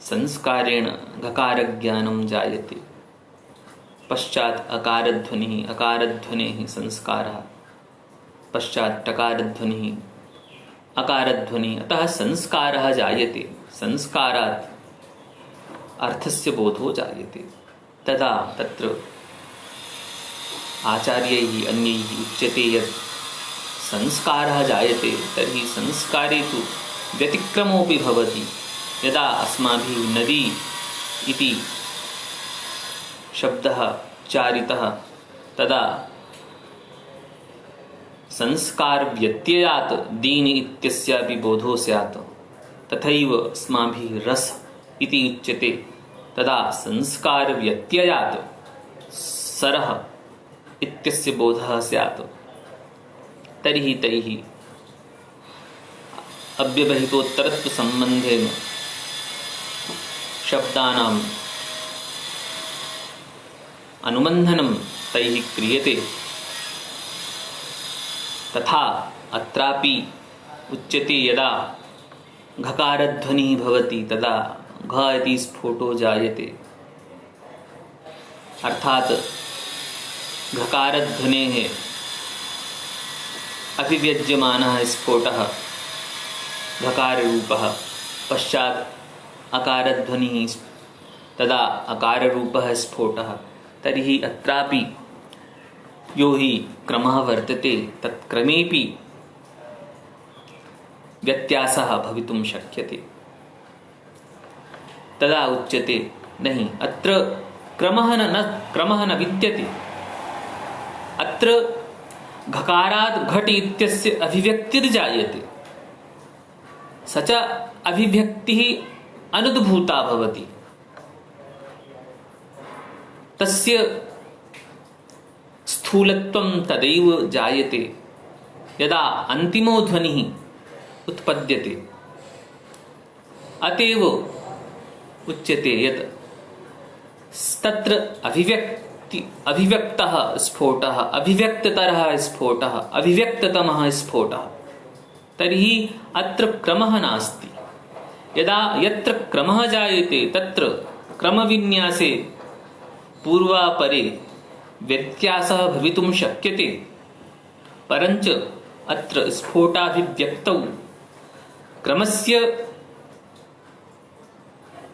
संस्कारेण घकारज्ञानं जायते। पश्चात् अकारध्वनिः, अकारध्वनेः संस्कारः, पश्चात् टकारध्वनिः, अकारध्वनिः, अतः संस्कारः जायते। संस्कारात् अर्थस्य बोधो जायते। तदा तत्र आचार्यैः अन्यैः उच्यते यत् संस्कारः जायते, तर्हि संस्कारे तु व्यतिक्रमोऽपि भवति। यदा अस्माभिः नदी इति शब्दः उच्चारितः तदा संस्कारव्यत्ययात् दीन इत्यस्यापि बोधो स्यात्। तथैव अस्माभिः रस इति उच्यते, तदा संस्कारव्यत्ययात् सरः इत्यस्य बोधः स्यात्। तर्हि तैः अव्यवहितोत्तरत्वसम्बन्धेन शब्दानाम् अनुबन्धनं तैः क्रियते। तथा अत्रापि उच्यते यदा घकारध्वनिः भवति तदा घ इति स्फोटो जायते, अर्थात् घकारध्वनेः अभिव्यज्यमानः स्फोटः घकाररूपः, पश्चात् अकारध्वनिः तदा अकाररूपः स्फोटः। तर्हि अत्रापि यो हि क्रमः वर्तते तत् क्रमेऽपि व्यत्यासः भवितुं शक्यते। तदा उच्यते नहीं, अत्र क्रमः न विद्यते। अत्र घकारात् घट इत्यस्य अभिव्यक्तिर्जायते, स च अभिव्यक्तिः अनुद्भूता भवति। तस्य स्थूलत्वं तदैव जायते यदा अन्तिमो ध्वनिः उत्पद्यते। अतएव उच्यते यत् तत्र अभिव्यक्तः स्फोटः, अभिव्यक्ततरः स्फोटः, अभिव्यक्ततमः स्फोटः। तर्हि अत्र क्रमः नास्ति। यत्र क्रमः जायते तत्र क्रमविन्यासे पूर्वापरे व्यत्यासः भवितुं शक्यते, परञ्च अत्र स्फोटाभिव्यक्तौ क्रमस्य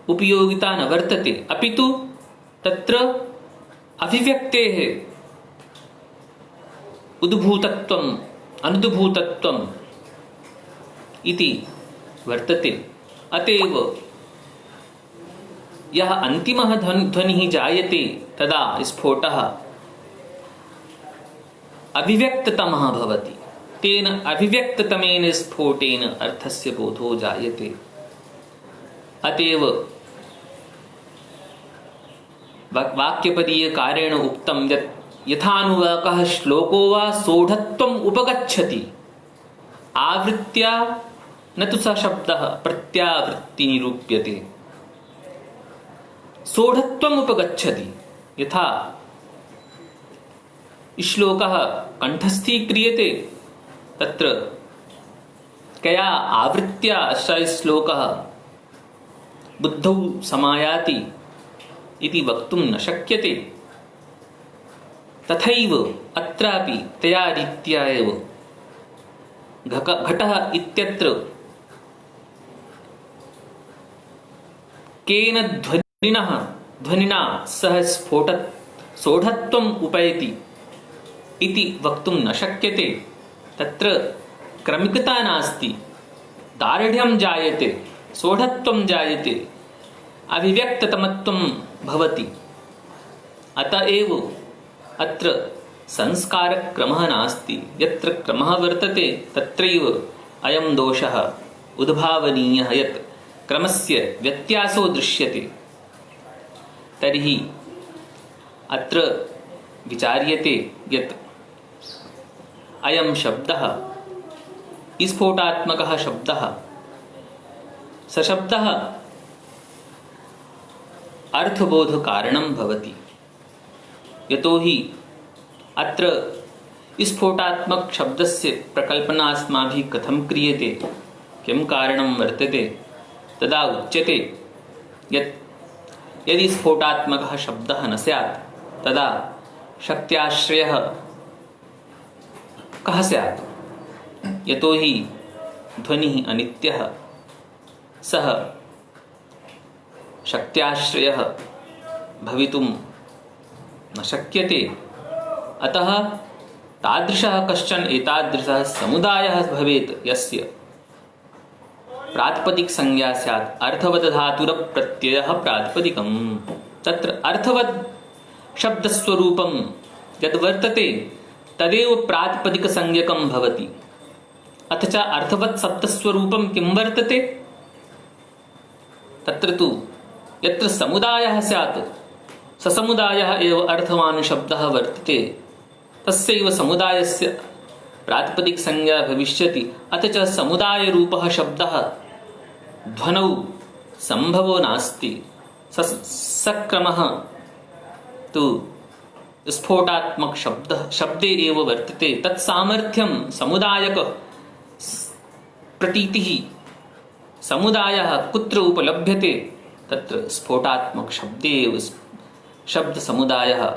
उपयोगिता न वर्तते, अपितु तत्र अभिव्यक्तेः उद्भूतत्वम् अनुद्भूतत्वम् इति वर्तते। अतएव यः अन्तिमः ध्वनिः जायते तदा स्फोटः अभिव्यक्ततमः भवति। तेन अभिव्यक्ततमेन स्फोटेन अर्थस्य बोधो जायते। अतएव वाक्यपदीयकारेण उक्तं यत् यथानुवाकः श्लोको वा सोढत्वम् उपगच्छति आवृत्त्या न तु स शब्दः प्रत्यावृत्ति निरूप्यते। सोढत्वम् उपगच्छति, यथा श्लोकः कंठस्थीक्रियते तत्र कया आवृत्त्या स श्लोकः बुद्धौ समायाति इति वक्तुं न शक्यते। तथैव अत्रापि तया रीत्या एव घटः इत्यत्र केन ध्वनिना सह सोढत्वम् उपैति इति वक्तुं न शक्यते। तत्र क्रमिकता नास्ति, दार्ढ्यं जायते, सोढत्वं जायते, अभिव्यक्ततमत्वं भवति। अतएव अत्र संस्कारक्रमः नास्ति। यत्र क्रमः वर्तते तत्रैव अयं दोषः उद्भावनीयः यत् क्रमस्य व्यत्यासो दृश्यते। तर्हि अत्र विचार्यते यत् अयं शब्दः स्फोटात्मक शब्दस्य प्रकल्पना अस्माभिः कथं क्रियते, किं कारणं वर्तते, तदा उच्यते यत् यदि स्फोटात्मकः शब्दः न स्यात् तदा शक्त्याश्रयः कः स्यात्? यतो हि ध्वनिः अनित्यः, सः शक्त्याश्रयः भवितुं न शक्यते। अतः तादृशः कश्चन एतादृशः समुदायः भवेत् यस्य प्रातिपदिक संज्ञा स्यात्। अर्थवत् धातुरप्रत्ययः प्रातिपदिकम्। तत्र अर्थवत् शब्दस्वरूपं यद् वर्तते तदेव प्रातिपदिक संज्ञकं भवति। अथ च अर्थवत् शब्दस्वरूपं किं वर्तते? तत्र तु यत्र समुदायः स्यात् स समुदायः एव अर्थवान् शब्दः वर्तते, तस्यैव समुदायस्य प्रातिपदिक संज्ञा भविष्यति। अथ च समुदायरूपः शब्दः ध्वनौ संभवो नास्ति। सक्रमः तु स्फोटात्मक शब्दे एव वर्तते। तत्सामर्थ्यं समुदायक प्रतीतिः समुदायः कुत्र उपलभ्यते? तत्र स्फोटात्मक शब्दे एव शब्द समुदायः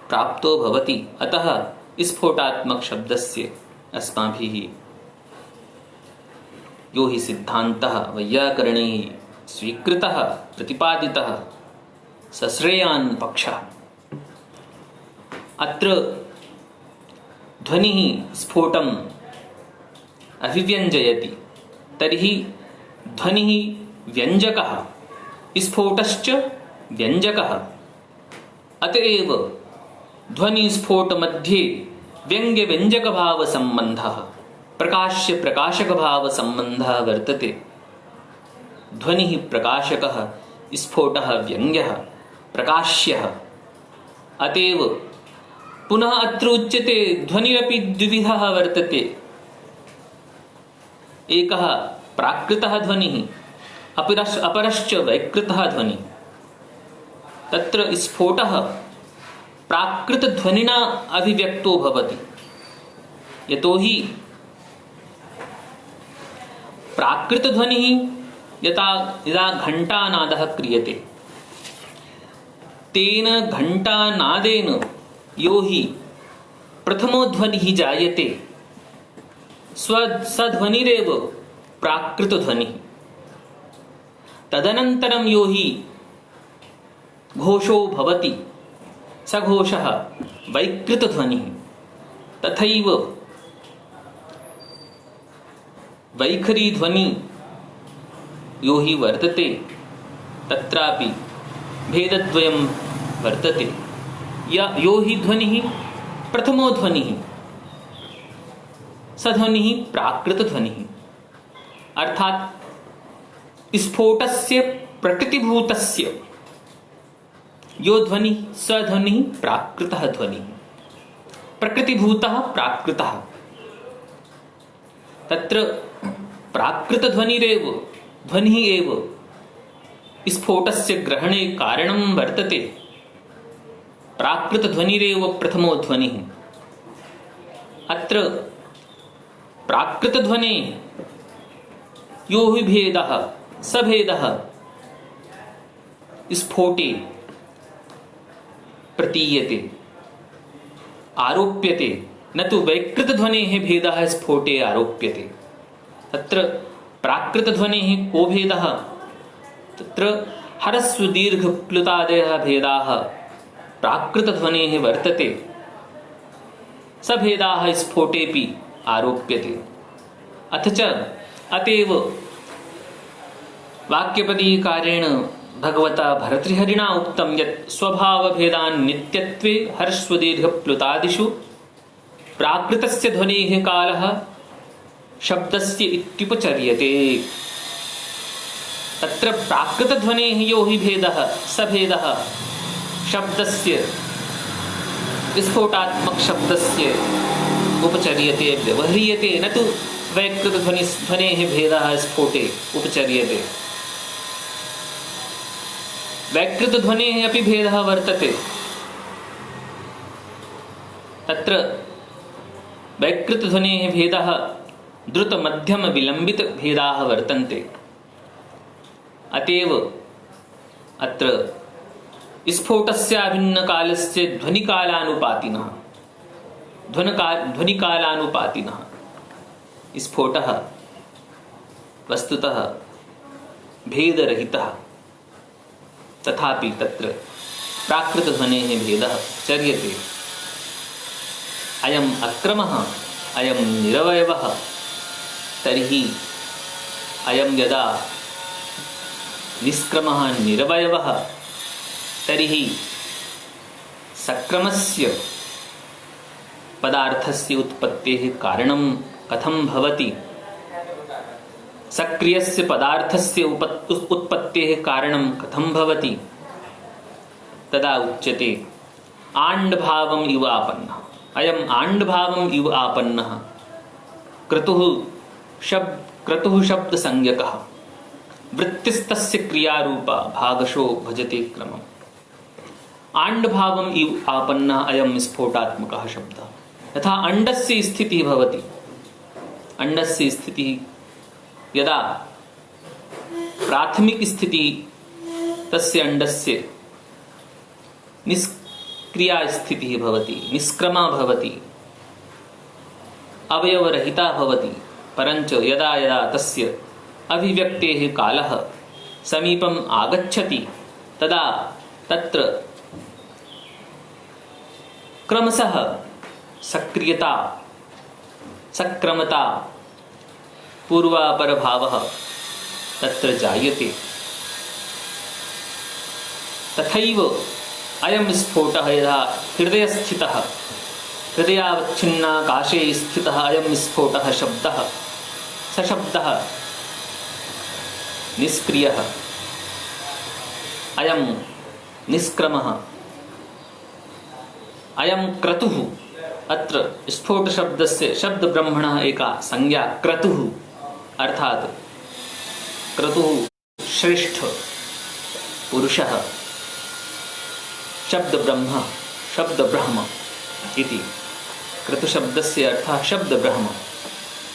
प्राप्तो भवति। अतः स्फोटात्मक शब्दस्य अस्माभिः यो हि सिद्धान्तः वैयाकरणैः स्वीकृतः प्रतिपादितः सश्रेयान् पक्षः। अत्र ध्वनिः स्फोटम् अभिव्यञ्जयति, तर्हि ध्वनिः व्यञ्जकः, स्फोटश्च व्यञ्जकः। अतएव ध्वनिस्फोटमध्ये व्यङ्ग्यव्यञ्जकभावसम्बन्धः, प्रकाश्यप्रकाशकभावसम्बन्धः वर्तते। ध्वनिः प्रकाशकः, स्फोटः व्यङ्ग्यः प्रकाश्यः। अतएव पुनः अत्र उच्यते ध्वनिरपि द्विविधः वर्तते। एकः प्राकृतः ध्वनिः, अपरश्च वैकृतः ध्वनिः। तत्र स्फोटः प्राकृतध्वनिना अभिव्यक्तो भवति। यतो हि प्राकृतध्वनिः यदा घण्टानादः क्रियते, तेन घण्टानादेन यो हि प्रथमो ध्वनिः जायते सध्वनिरेव प्राकृतध्वनिः। तदनन्तरं यो हि घोषो भवति स घोषः वैकृतध्वनिः। तथैव वैखरीध्वनि यो हि वर्तते तत्रापि भेदद्वयं वर्तते। यो हि ध्वनिः प्रथमो ध्वनिः स ध्वनिः प्राकृतध्वनिः। अर्थात् स्फोटस्य प्रकृतिभूतस्य यो ध्वनिः स ध्वनिः प्राकृतः ध्वनिः, प्रकृतिभूतः प्राकृतः। तत्र प्राकृतध्वनिरेव ध्वनिः एव स्फोटस्य ग्रहणे कारणं वर्तते। प्राकृतध्वनिरेव प्रथमो ध्वनिः। अत्र प्राकृतध्वने यो हि भेदः स भेदः स्फोटे प्रतीयते, आरोप्यते, न तु वैकृतध्वनेः भेदः स्फोटे आरोप्यते। तत्र प्राकृतध्वनेः को भेदः? तत्र हरस्वदीर्घप्लुतादयः भेदाः प्राकृतध्वनेः वर्तते। स भेदाः स्फोटेऽपि आरोप्यते। अथ च अतएव वाक्यपदीकारेण भगवता भर्तृहरिणा उक्तं यत् स्वभावभेदान् नित्यत्वे हर्स्वदीर्घप्लुतादिषु प्राकृतस्य ध्वनेः कालः शब्दस्य इत्युपचर्यते। तत्र प्राकृतध्वनेः यो हि भेदः स भेदः शब्दस्य स्फोटात्मक शब्दस्य उपचर्यते, व्यवह्रियते, न तु वैकृतध्वनेः भेदः स्फोटे उपचर्यते। वैकृतध्वनेः अपि भेदः वर्तते। तत्र वैकृतध्वनेः भेदः द्रुतमध्यमविलम्बितभेदाः वर्तन्ते। अतएव अत्र स्फोटस्याभिन्नकालस्य ध्वनिकालानुपातिनः स्फोटः वस्तुतः भेदरहितः, तथापि तत्र प्राकृतध्वनेः भेदः चर्यते। अयम् अक्रमः, अयं निरवयवः, तर्हि अयं यदा निष्क्रमः निरवयवः तर्हि सक्रमस्य पदार्थस्य उत्पत्तेः कारणं कथं भवति? सक्रियस्य पदार्थस्य उत्पत्तेः कारणं कथं भवति? तदा उच्यते आण्डभावम् इव आपन्नः। अयम् आण्डभावम् इव आपन्नः क्रतुः शब्दसंज्ञकः, वृत्तिस्तस्य क्रियारूपा भागशो भजते क्रमम्। आण्डभावम् इव आपन्नः अयं स्फोटात्मकः शब्दः। यथा अण्डस्य स्थितिः भवति, अण्डस्य स्थितिः यदा प्राथमिक स्थितिः तस्य अण्डस्य निष्क्रिया स्थितिः भवति, निष्क्रमा भवति, अवयवरहिता भवति। परञ्च यदा यदा तस्य अभिव्यक्तेः कालः समीपम् आगच्छति तदा तत्र क्रमशः सक्रियता, सक्रमता, पूर्वापरभावः तत्र जायते। तथैव अयं स्फोटः यदा हृदयस्थितः, हृदयावच्छिन्नाकाशे स्थितः अयं स्फोटः शब्दः, स शब्दः निष्क्रियः, अयं निष्क्रमः, अयं क्रतुः। अत्र स्फोटशब्दस्य शब्दब्रह्मणः एका संज्ञा क्रतुः, अर्थात् क्रतुः श्रेष्ठ पुरुषः, शब्दब्रह्म इति। क्रतुशब्दस्य अर्थः शब्दब्रह्म।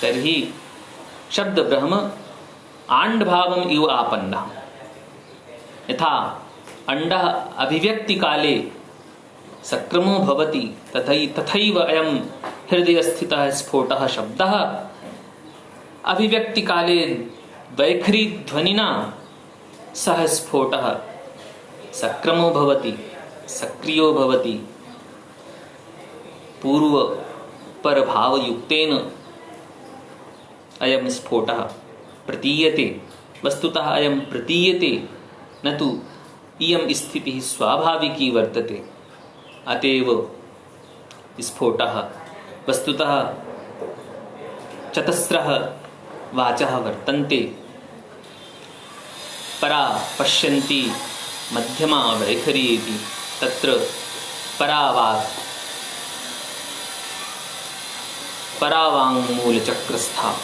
तर्हि शब्दब्रह्म आण्डभावम् इव आपन्नः। यथा अण्डः अभिव्यक्तिकाले सक्रमो भवति तथैव अयं हृदयस्थितः स्फोटः शब्दः अभिव्यक्तिकाले वैखरीध्वनिना सह स्फोटः सक्रमो भवति, सक्रियो भवति, पूर्वपरभावयुक्तेन अयं स्फोटः प्रतीयते। वस्तुतः अयं प्रतीयते, न तु इयं स्थितिः स्वाभाविकी वर्तते। अतएव स्फोटः वस्तुतः चतस्रः वाचः वर्तन्ते। परा पश्यन्ति, मध्यमा वैखरी इति। तत्र परावाङ्मूलचक्रस्था,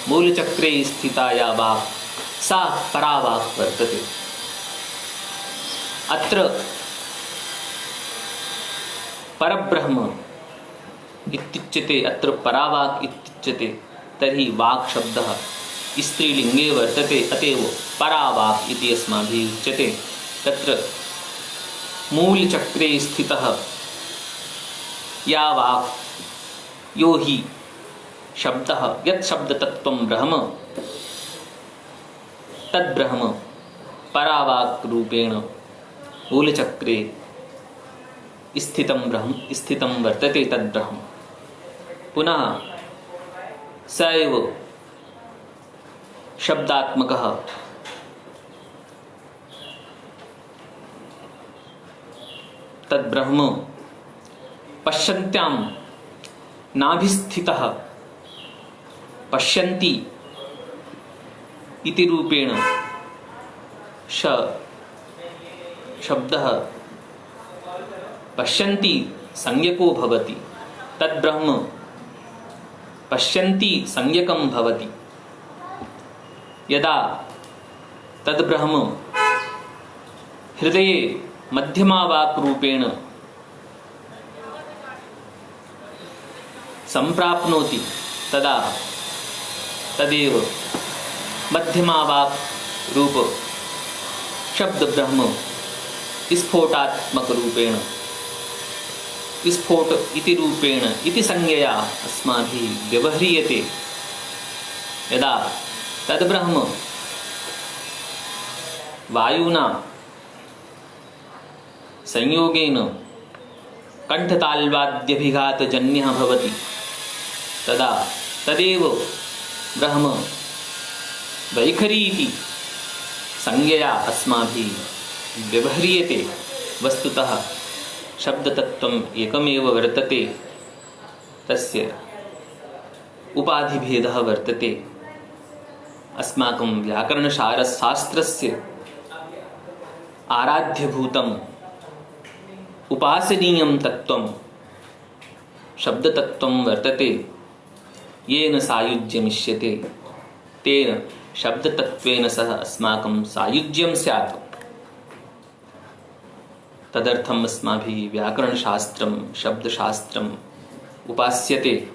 मूलचक्रे स्थिता या वाक् सा परावाक् वर्तते। अत्र परब्रह्म इत्युच्यते, अत्र परावाक् इत्युच्यते। तर्हि वाक् शब्दः स्त्रीलिङ्गे वर्तते, अतएव परावाक् इति अस्माभिः उच्यते। तत्र मूलचक्रे स्थितः या वाक्, यो हि शब्दः, यत् शब्दतत्त्वं ब्रह्म, तद्ब्रह्म परावाक् रूपेण मूलचक्रे स्थितं वर्तते तद्ब्रह्म। पुनः स एव शब्दात्मकः तद्ब्रह्म पश्यन्त्यां नाभिस्थितः, पश्यन्ति इति रूपेण शब्दः पश्यन्ति संज्ञको भवति। तद्ब्रह्म पश्यन्ति संज्ञकं भवति। यदा तद्ब्रह्म हृदये मध्यमावाक् रूपेण संप्राप्नोति तदा तदेव मध्यमावाक् रूप शब्द ब्रह्म स्फोटात्मक रूपेण स्फोट इति रूपेण इति संज्ञया अस्माभिः व्यवह्रियते। यदा तद्ब्रह्म वायुना संयोगेन कंठताल्वाद्यभिघातजन्यः भवति तदा तदेव ब्रह्म वैखरी इति संज्ञया अस्माभिः व्यवह्रियते। वस्तुतः शब्दतत्त्वम् एकमेव वर्तते, तस्य उपाधिभेदः वर्तते। अस्माकं व्याकरणशास्त्रस्य आराध्यभूतम् उपासनीयं तत्त्वं शब्दतत्त्वं वर्तते। येन सायुज्यमिष्यते तेन शब्दतत्त्वेन सह अस्माकं सायुज्यं स्यात्। तदर्थम् अस्माभिः व्याकरणशास्त्रं शब्दशास्त्रम् उपास्यते।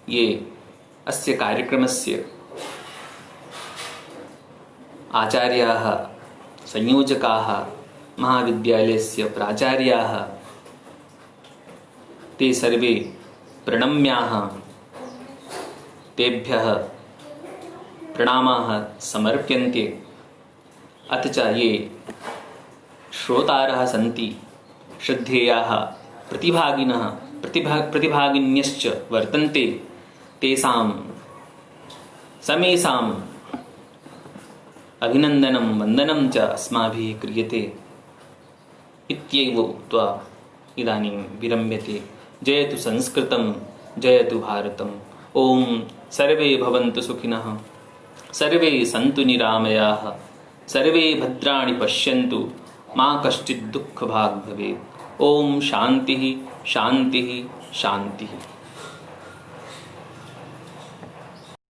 ये अस्य कार्यक्रमस्य आचार्याः संयोजकाः महाविद्यालयस्य प्राचार्याः ते सर्वे प्रणम्याः तेभ्यः प्रणामाः समर्प्यन्ते। अथ च ये श्रोतारः सन्ति श्रद्धेयाः प्रतिभागिनः प्रतिभागिन्यश्च वर्तन्ते तेषां समेषाम् अभिनन्दनं वन्दनं च अस्माभिः क्रियते इत्येव उक्त्वा इदानीं विरम्यते। जयतु संस्कृतं जयतु भारतम्। ॐ सर्वे भवन्तु सुखिनः, सर्वे सन्तु निरामयाः, सर्वे भद्राणि पश्यन्तु, मा कश्चित् दुःखभाग् भवेत्। ॐ शान्तिः शान्तिः शान्तिः।